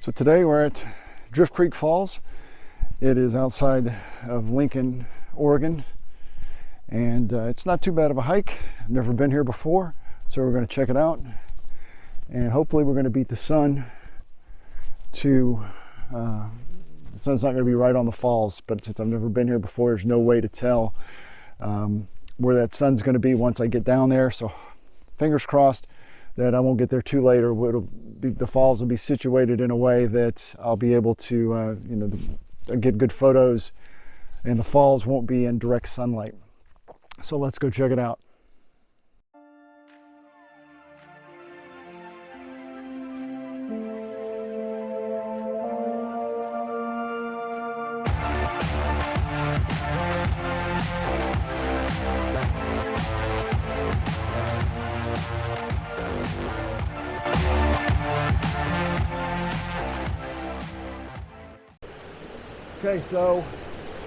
So today we're at Drift Creek Falls. It is outside of Lincoln, Oregon, and it's not too bad of a hike. I've never been here before, so we're going to check it out, and hopefully we're going to beat the sun to the sun's not going to be right on the falls, but since I've never been here before, there's no way to tell where that sun's going to be once I get down there. So fingers crossed that I won't get there too late, or the falls will be situated in a way that I'll be able to get good photos and the falls won't be in direct sunlight. So let's go check it out. Okay, so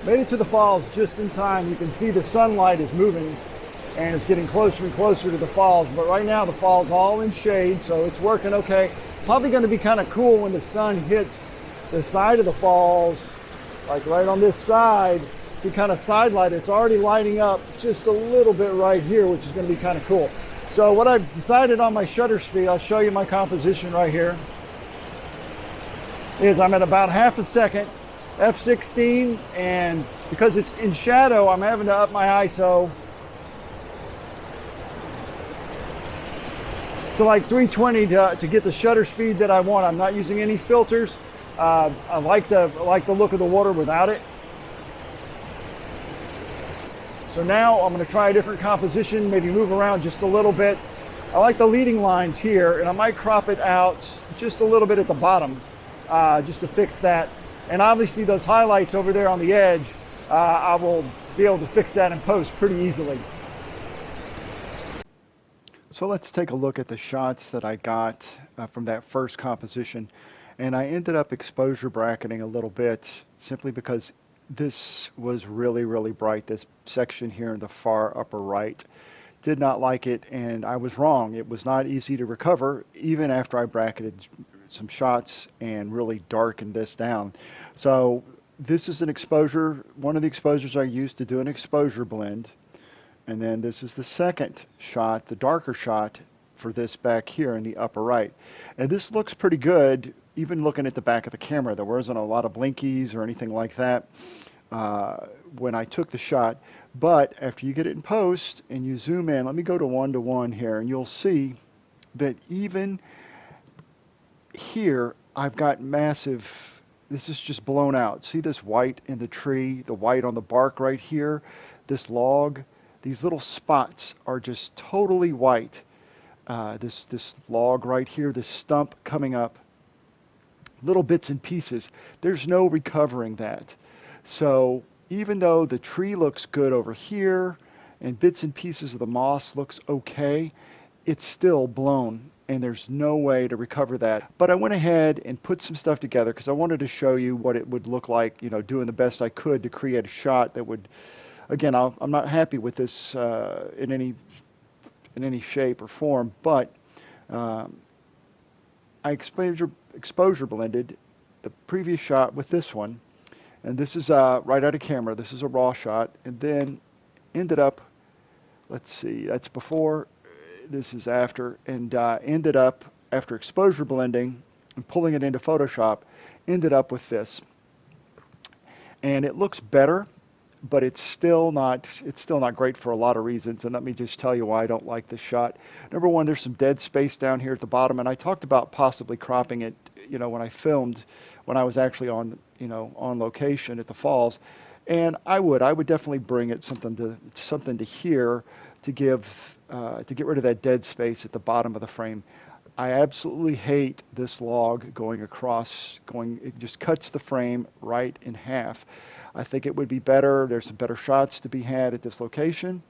made it to the falls just in time. You can see the sunlight is moving and it's getting closer and closer to the falls, but right now the falls all in shade, so it's working okay. Probably going to be kind of cool when the sun hits the side of the falls, like right on this side. Be kind of side light. It's already lighting up just a little bit right here, which is going to be kind of cool. So what I've decided on my shutter speed, I'll show you my composition right here, is I'm at about half a second, f/16, and because it's in shadow, I'm having to up my ISO to like 320 to get the shutter speed that I want. I'm not using any filters. I like the look of the water without it. So now I'm going to try a different composition, maybe move around just a little bit. I like the leading lines here, and I might crop it out just a little bit at the bottom, just to fix that. And obviously those highlights over there on the edge, I will be able to fix that in post pretty easily. So let's take a look at the shots that I got from that first composition. And I ended up exposure bracketing a little bit simply because this was really, really bright. This section here in the far upper right. Did not like it, and I was wrong. It was not easy to recover even after I bracketed some shots and really darkened this down. So this is an exposure, one of the exposures I used to do an exposure blend. And then this is the second shot, the darker shot for this back here in the upper right. And this looks pretty good, even looking at the back of the camera. There wasn't a lot of blinkies or anything like that when I took the shot. But after you get it in post and you zoom in, let me go to 1:1 here, and you'll see that even here I've got massive, this is just blown out. See this white in the tree, the white on the bark right here, this log, these little spots are just totally white. This log right here, this stump coming up, little bits and pieces. There's no recovering that. So even though the tree looks good over here and bits and pieces of the moss looks okay, it's still blown and there's no way to recover that. But I went ahead and put some stuff together because I wanted to show you what it would look like, doing the best I could to create a shot that would, again, I'm not happy with this in any shape or form, but I exposure blended the previous shot with this one, and this is right out of camera. This is a raw shot, and then ended up, let's see, that's before, this is after, and ended up, after exposure blending and pulling it into Photoshop, ended up with this. And it looks better, but it's still not great for a lot of reasons, and let me just tell you why I don't like this shot. Number one, there's some dead space down here at the bottom, and I talked about possibly cropping it, when I filmed, when I was actually on location at the falls, and I would definitely bring it something to here to get rid of that dead space at the bottom of the frame. I absolutely hate this log going across, it just cuts the frame right in half. I think it would be better, there's some better shots to be had at this location,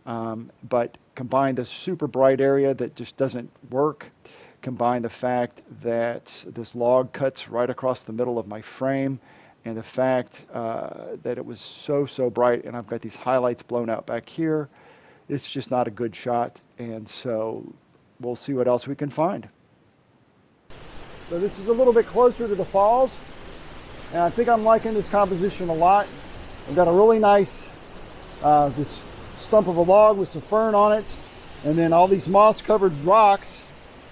but combine the super bright area that just doesn't work, combine the fact that this log cuts right across the middle of my frame, and the fact that it was so bright, and I've got these highlights blown out back here, it's just not a good shot, and so we'll see what else we can find. So this is a little bit closer to the falls, and I think I'm liking this composition a lot. I've got a really nice, this stump of a log with some fern on it, and then all these moss-covered rocks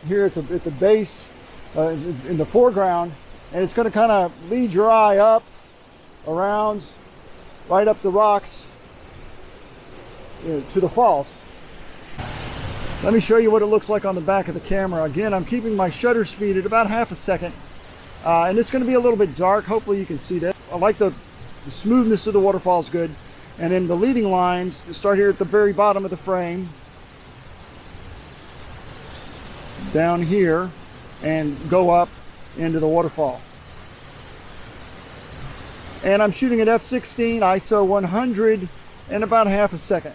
here at the base, in the foreground, and it's going to kind of lead your eye up, around, right up the rocks, to the falls. Let me show you what it looks like on the back of the camera. Again, I'm keeping my shutter speed at about half a second, and it's going to be a little bit dark. Hopefully you can see that. I like the smoothness of the waterfall is good, and then the leading lines start here at the very bottom of the frame, down here, and go up into the waterfall. And I'm shooting at f/16 ISO 100 in about half a second.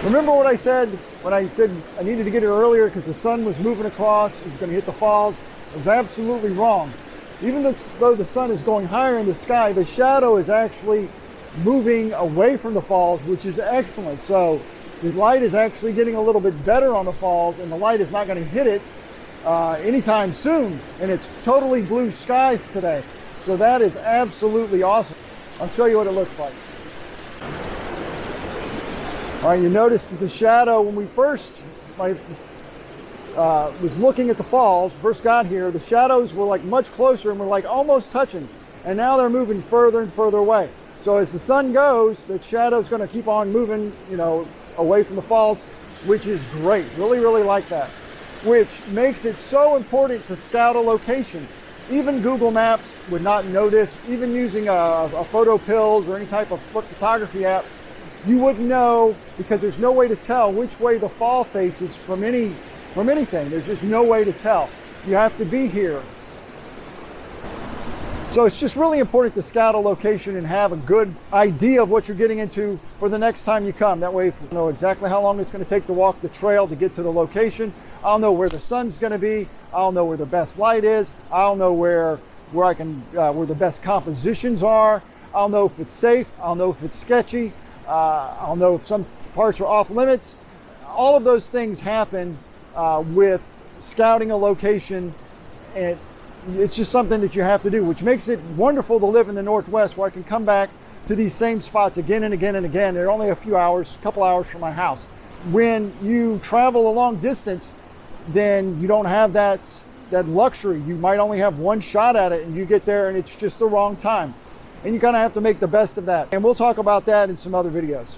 Remember what I said when I said I needed to get it earlier because the sun was moving across, it was going to hit the falls? I was absolutely wrong. Even though the sun is going higher in the sky, the shadow is actually moving away from the falls, which is excellent. So the light is actually getting a little bit better on the falls, and the light is not going to hit it anytime soon. And it's totally blue skies today. So that is absolutely awesome. I'll show you what it looks like. All right, you notice that the shadow, when we first was looking at the falls, first got here, the shadows were like much closer and were like almost touching. And now they're moving further and further away. So as the sun goes, the shadow's going to keep on moving, away from the falls, which is great. Really, really like that. Which makes it so important to scout a location. Even Google Maps would not know this. Even using a PhotoPills or any type of photography app, you wouldn't know, because there's no way to tell which way the fall faces from anything. There's just no way to tell. You have to be here. So it's just really important to scout a location and have a good idea of what you're getting into for the next time you come. That way, you know exactly how long it's going to take to walk the trail to get to the location. I'll know where the sun's going to be. I'll know where the best light is. I'll know where the best compositions are. I'll know if it's safe. I'll know if it's sketchy. I'll know if some parts are off limits. All of those things happen with scouting a location, and it's just something that you have to do, which makes it wonderful to live in the Northwest, where I can come back to these same spots again and again and again. They're only a couple hours from my house. When you travel a long distance, then you don't have that luxury. You might only have one shot at it, and you get there and it's just the wrong time. And you kind of have to make the best of that. And we'll talk about that in some other videos.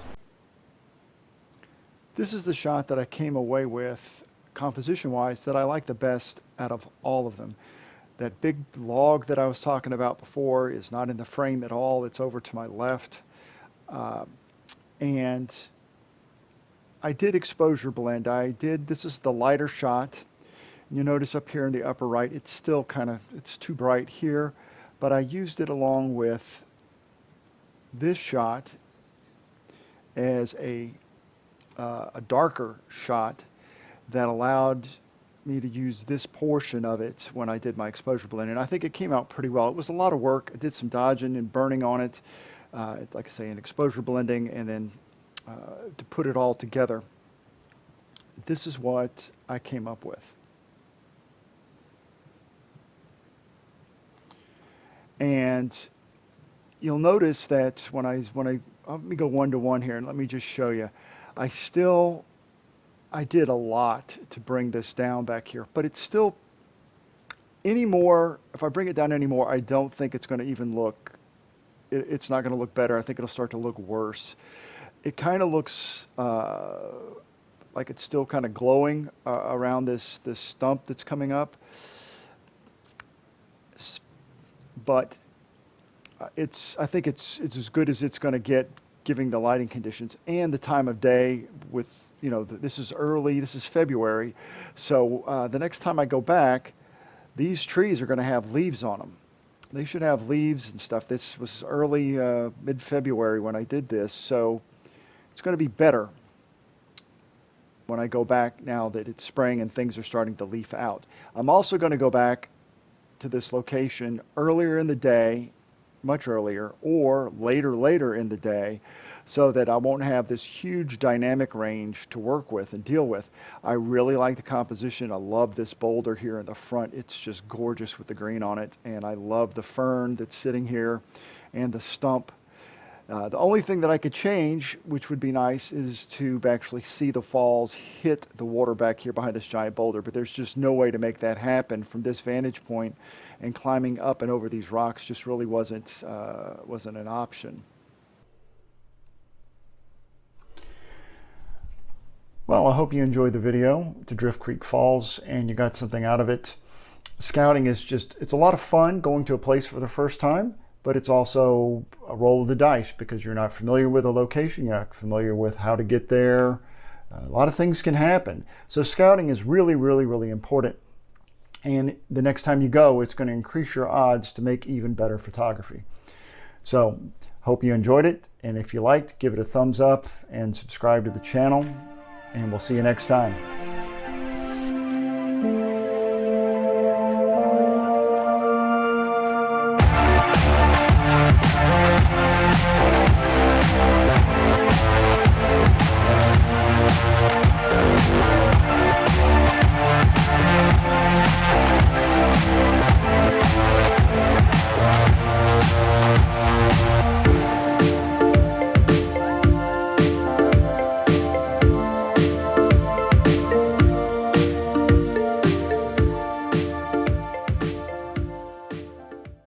This is the shot that I came away with, composition-wise, that I like the best out of all of them. That big log that I was talking about before is not in the frame at all. It's over to my left. And I did exposure blend. This is the lighter shot. You notice up here in the upper right, it's still it's too bright here. But I used it along with this shot as a darker shot that allowed me to use this portion of it when I did my exposure blend. And I think it came out pretty well. It was a lot of work. I did some dodging and burning on it, like I say, in exposure blending, and then to put it all together. This is what I came up with. And you'll notice that when I let me go 1-to-1 here and let me just show you. I did a lot to bring this down back here, but it's still anymore. If I bring it down anymore, I don't think it's going to even look. It's not going to look better. I think it'll start to look worse. It kind of looks like it's still kind of glowing around this stump that's coming up. But I think it's as good as it's going to get, given the lighting conditions and the time of day. With this is early, this is February, so the next time I go back, these trees are going to have leaves on them. They should have leaves and stuff. This was early, mid-February when I did this, so it's going to be better when I go back now that it's spring and things are starting to leaf out. I'm also going to go back to this location earlier in the day, much earlier, or later in the day, so that I won't have this huge dynamic range to work with and deal with. I really like the composition. I love this boulder here in the front. It's just gorgeous with the green on it. And I love the fern that's sitting here and the stump. The only thing that I could change, which would be nice, is to actually see the falls hit the water back here behind this giant boulder. But there's just no way to make that happen from this vantage point, and climbing up and over these rocks just really wasn't an option. Well, I hope you enjoyed the video to Drift Creek Falls and you got something out of it. Scouting is it's a lot of fun going to a place for the first time, but it's also a roll of the dice because you're not familiar with a location, you're not familiar with how to get there. A lot of things can happen. So scouting is really, really, really important. And the next time you go, it's going to increase your odds to make even better photography. So hope you enjoyed it. And if you liked, give it a thumbs up and subscribe to the channel. And we'll see you next time.